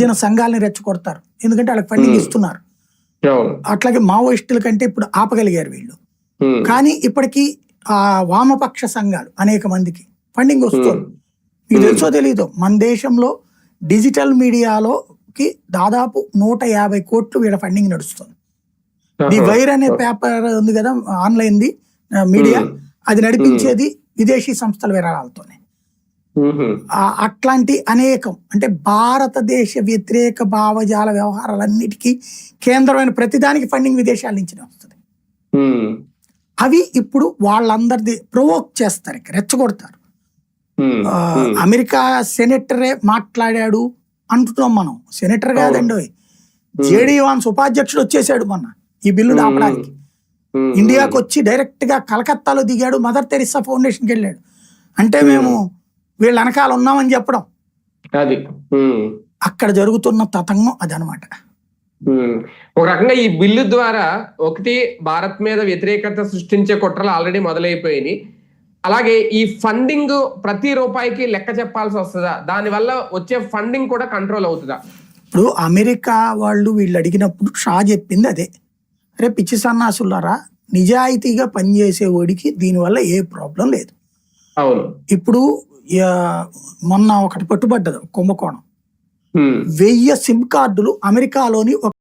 జన సంఘాలని రెచ్చగొడతారు, ఎందుకంటే వాళ్ళకి ఫండింగ్ ఇస్తున్నారు. అట్లాగే మావోయిస్టుల కంటే ఇప్పుడు ఆపగలిగారు వీళ్ళు. కానీ ఇప్పటికీ ఆ వామపక్ష సంఘాలు అనేక మందికి ఫండింగ్ వస్తుంది. మీకు తెలుసో తెలీదో, మన దేశంలో డిజిటల్ మీడియాలోకి దాదాపు 150 కోట్లు వీళ్ళ ఫండింగ్ నడుస్తుంది. ది వైర్ అనే పేపర్ ఉంది కదా, ఆన్లైన్ ది మీడియా, అది నడిపించేది విదేశీ సంస్థల విరాళాలతోనే. అట్లాంటి అనేకం, అంటే భారతదేశ వ్యతిరేక భావజాల వ్యవహారాలన్నిటికీ కేంద్రమైన ప్రతిదానికి ఫండింగ్ విదేశాల నుంచి వస్తుంది. అవి ఇప్పుడు వాళ్ళందరిది ప్రొవోక్ చేస్తారు, రెచ్చగొడతారు. అమెరికా సెనేటరే మాట్లాడాడు అంటున్నాం మనం, సెనేటర్ కాదండి, జేడీ వాన్స్ ఉపాధ్యక్షుడు వచ్చేసాడు మొన్న ఈ బిల్లు ఆపడానికి. ఇండియాకు వచ్చి డైరెక్ట్ గా కలకత్తాలో దిగాడు, మదర్ తెరిసా ఫౌండేషన్కి వెళ్ళాడు. అంటే మేము వీళ్ళ వెనకాల ఉన్నామని చెప్పడం, అది అక్కడ జరుగుతున్న తతంగం అదనమాట. ఒక రకంగా ఈ బిల్లు ద్వారా ఒకటి భారత్ మీద వ్యతిరేకత సృష్టించే కుట్రలు ఆల్రెడీ మొదలైపోయినాయి. అలాగే ఈ ఫండింగ్ ప్రతి రూపాయికి లెక్క చెప్పాల్సి వస్తుందా, దానివల్ల వచ్చే ఫండింగ్ కూడా కంట్రోల్ అవుతుందా? ఇప్పుడు అమెరికా వాళ్ళు వీళ్ళు అడిగినప్పుడు షా చెప్పింది అదే, అరే పిచ్చి సన్నాసులారా, నిజాయితీగా పనిచేసే వాడికి దీనివల్ల ఏ ప్రాబ్లం లేదు. అవును, ఇప్పుడు మొన్న ఒకటి పట్టుబడ్డది కుంభకోణం, 1000 సిమ్ కార్డులు అమెరికాలోని